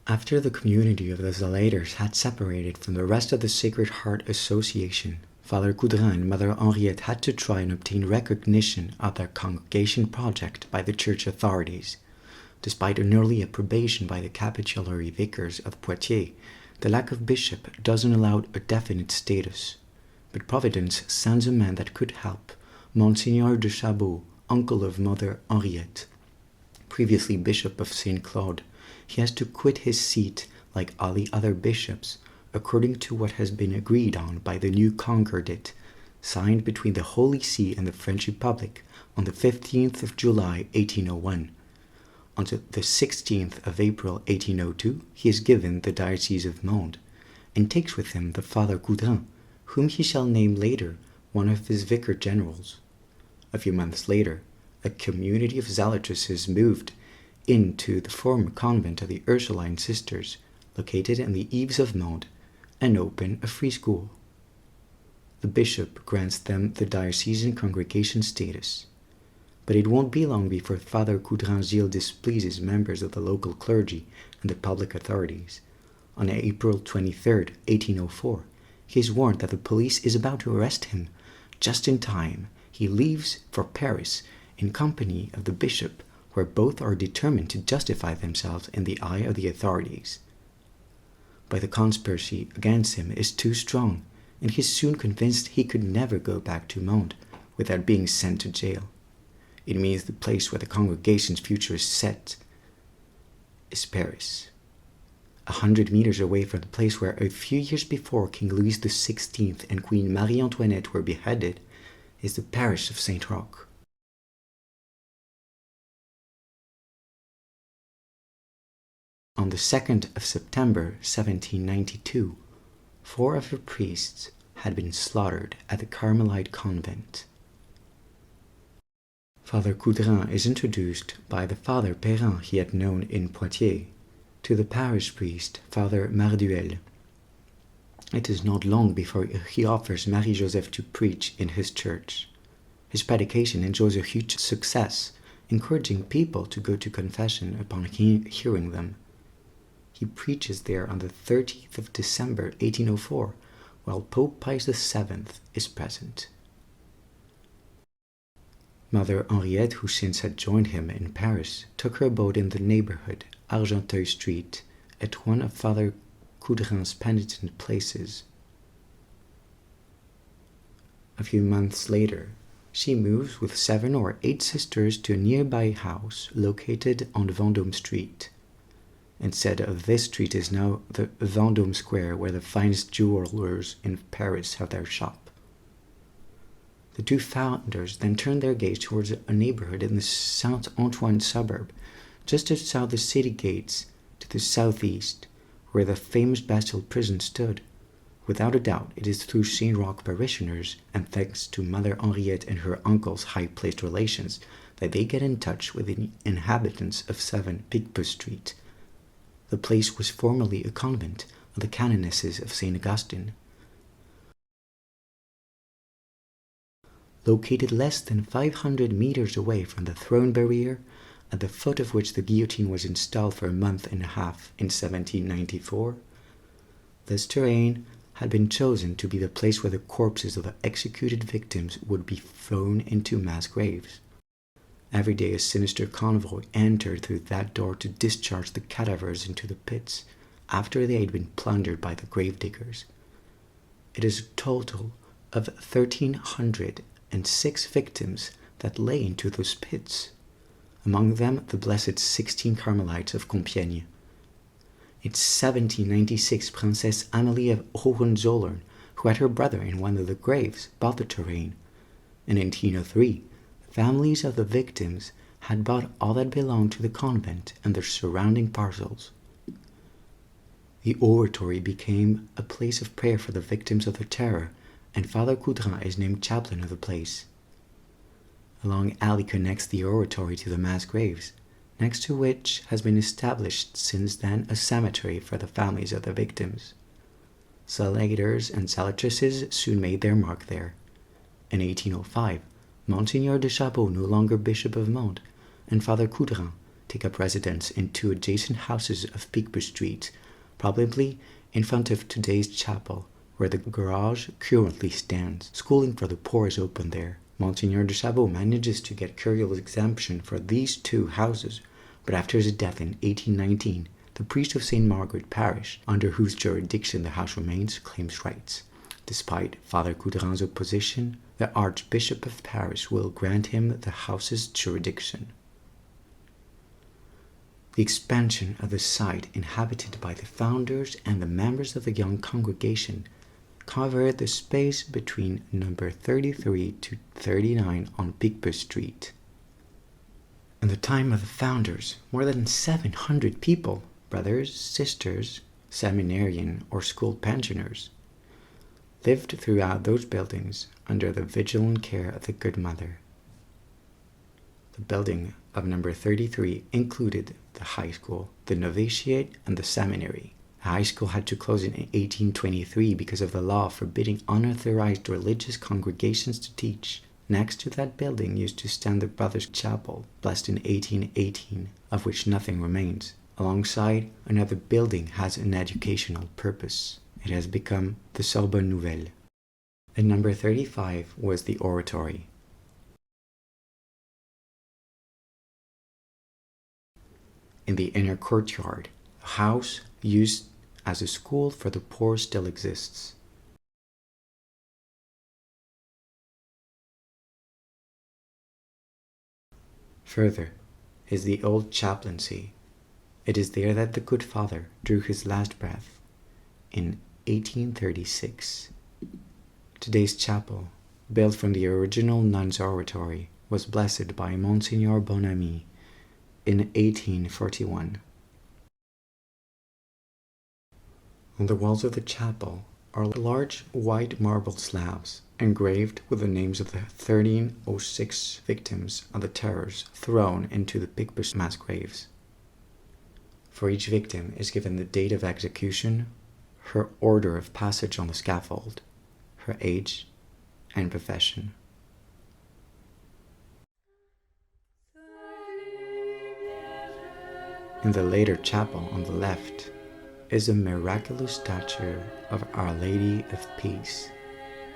After the community of the Zelators had separated from the rest of the Sacred Heart Association, Father Coudrin and Mother Henriette had to try and obtain recognition of their congregation project by the church authorities. Despite an early approbation by the capitulary vicars of Poitiers, the lack of bishop doesn't allow a definite status. But Providence sends a man that could help, Monseigneur de Chabot, uncle of Mother Henriette. Previously Bishop of St. Claude, he has to quit his seat like all the other bishops, according to what has been agreed on by the new Concordat, signed between the Holy See and the French Republic on the 15th of July, 1801. On the 16th of April, 1802, he is given the Diocese of Mende, and takes with him the Father Coudrin, whom he shall name later one of his vicar generals. A few months later, a community of zealotresses moved into the former convent of the Ursuline Sisters, located in the Eves of Mende, and open a free school. The bishop grants them the diocesan congregation status. But it won't be long before Father Coudrin's zeal displeases members of the local clergy and the public authorities. On April 23, 1804, he is warned that the police is about to arrest him. Just in time, he leaves for Paris in company of the bishop, where both are determined to justify themselves in the eye of the authorities. But the conspiracy against him is too strong, and he is soon convinced he could never go back to Mende without being sent to jail. It means the place where the congregation's future is set is Paris. 100 meters away from the place where a few years before King Louis XVI and Queen Marie Antoinette were beheaded is the parish of Saint Roch. On the 2nd of September 1792, 4 of her priests had been slaughtered at the Carmelite convent. Father Coudrin is introduced by the Father Perrin he had known in Poitiers to the parish priest, Father Marduel. It is not long before he offers Marie-Joseph to preach in his church. His predication enjoys a huge success, encouraging people to go to confession upon hearing them. He preaches there on the 30th of December 1804, while Pope Pius VII is present. Mother Henriette, who since had joined him in Paris, took her abode in the neighborhood, Argenteuil Street, at one of Father Coudrin's penitent places. A few months later, she moves with 7 or 8 sisters to a nearby house located on Vendôme Street. Instead of this street is now the Vendôme Square, where the finest jewelers in Paris have their shop. The two founders then turned their gaze towards a neighborhood in the Saint-Antoine suburb, just outside the city gates to the southeast, where the famous Bastille prison stood. Without a doubt, it is through Saint Roch parishioners, and thanks to Mother Henriette and her uncle's high-placed relations, that they get in touch with the inhabitants of 7 Picpus Street. The place was formerly a convent of the canonesses of St. Augustine. Located less than 500 meters away from the throne barrier, at the foot of which the guillotine was installed for a month and a half in 1794, this terrain had been chosen to be the place where the corpses of the executed victims would be thrown into mass graves. Every day a sinister convoy entered through that door to discharge the cadavers into the pits, after they had been plundered by the gravediggers. It is a total of 1,306 victims that lay into those pits, among them the blessed 16 Carmelites of Compiègne. In 1796, Princess Amalie of Hohenzollern, who had her brother in one of the graves, bought the terrain. In 1803, families of the victims had bought all that belonged to the convent and their surrounding parcels. The oratory became a place of prayer for the victims of the terror, and Father Coudrin is named chaplain of the place. A long alley connects the oratory to the mass graves, next to which has been established since then a cemetery for the families of the victims. Zelators and zealotresses soon made their mark there. In 1805, Monseigneur de Chabot, no longer Bishop of Mende, and Father Coudrin take up residence in two adjacent houses of Picpus Street, probably in front of today's chapel, where the garage currently stands. Schooling for the poor is open there. Monsignor de Chabot manages to get curial exemption for these two houses, but after his death in 1819, the priest of St. Margaret Parish, under whose jurisdiction the house remains, claims rights. Despite Father Coudrin's opposition, the Archbishop of Paris will grant him the house's jurisdiction. The expansion of the site inhabited by the founders and the members of the young congregation covered the space between number 33 to 39 on Picpus Street. In the time of the founders, more than 700 people, brothers, sisters, seminarian or school pensioners, lived throughout those buildings under the vigilant care of the Good Mother. The building of number 33 included the high school, the novitiate, and the seminary. The high school had to close in 1823 because of the law forbidding unauthorized religious congregations to teach. Next to that building used to stand the Brothers' Chapel, blessed in 1818, of which nothing remains. Alongside, another building has an educational purpose. It has become the Sorbonne Nouvelle. And number 35 was the oratory. In the inner courtyard, a house used as a school for the poor still exists. Further is the old chaplaincy. It is there that the good father drew his last breath in 1836. Today's chapel, built from the original nuns' oratory, was blessed by Monsignor Bonamy in 1841. On the walls of the chapel are large white marble slabs engraved with the names of the 1306 victims of the terrors thrown into the Picpus mass graves. For each victim is given the date of execution, her order of passage on the scaffold, her age, and profession. In the later chapel on the left is a miraculous statue of Our Lady of Peace,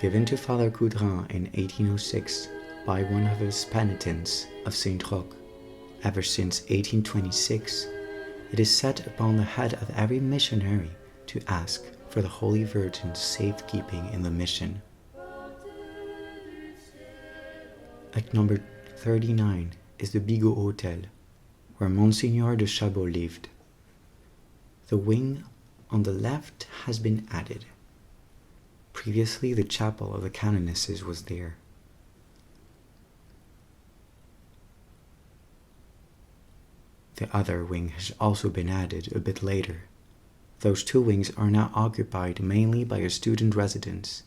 given to Father Coudrin in 1806 by one of his penitents of Saint Roch. Ever since 1826, it is set upon the head of every missionary to ask for the Holy Virgin's safekeeping in the mission. At number 39 is the Bigot Hotel, where Monsignor de Chabot lived. The wing on the left has been added. Previously, the chapel of the canonesses was there. The other wing has also been added a bit later. Those two wings are now occupied mainly by a student residence.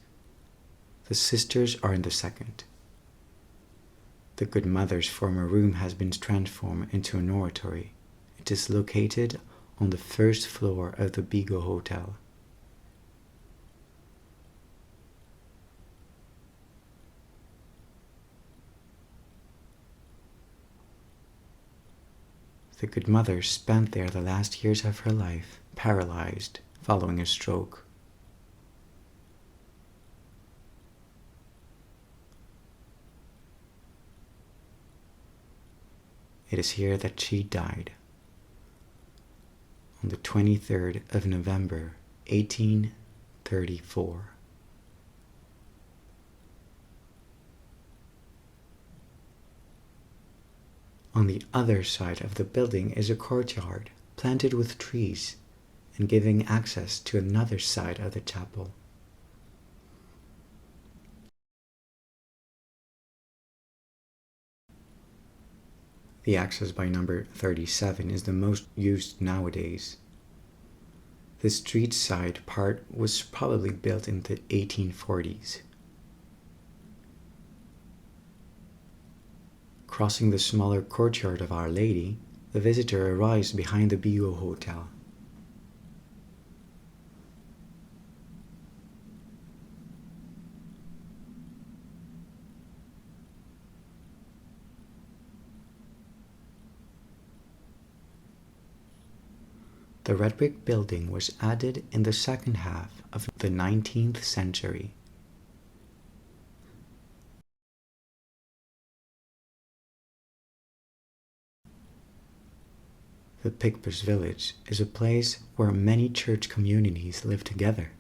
The sisters are in the second. The Good Mother's former room has been transformed into an oratory. It is located on the first floor of the Bigot Hotel. The Good Mother spent there the last years of her life, paralyzed, following a stroke. It is here that she died, on the 23rd of November, 1834. On the other side of the building is a courtyard planted with trees and giving access to another side of the chapel. The access by number 37 is the most used nowadays. The street side part was probably built in the 1840s. Crossing the smaller courtyard of Our Lady, the visitor arrives behind the Bigot Hotel. The red brick building was added in the second half of the 19th century. The Picpus village is a place where many church communities live together,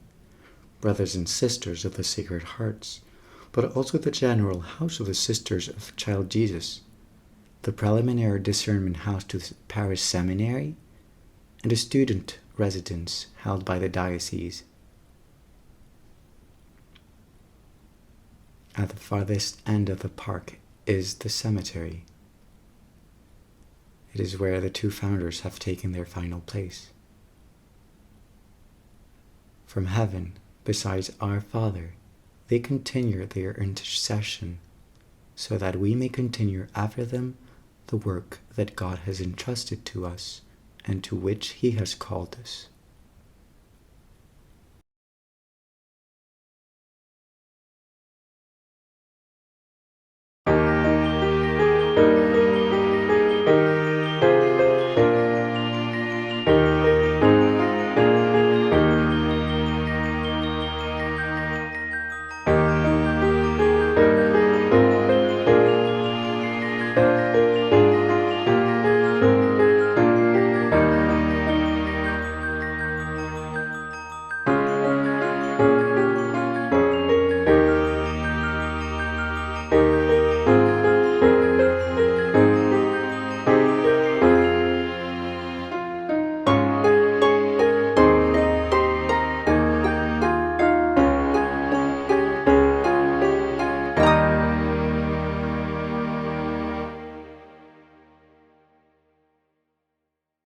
brothers and sisters of the Sacred Hearts, but also the general house of the Sisters of Child Jesus, the preliminary discernment house to the parish seminary, and a student residence held by the diocese. At the farthest end of the park is the cemetery. It is where the two founders have taken their final place. From heaven, besides our Father, they continue their intercession, so that we may continue after them the work that God has entrusted to us and to which He has called us.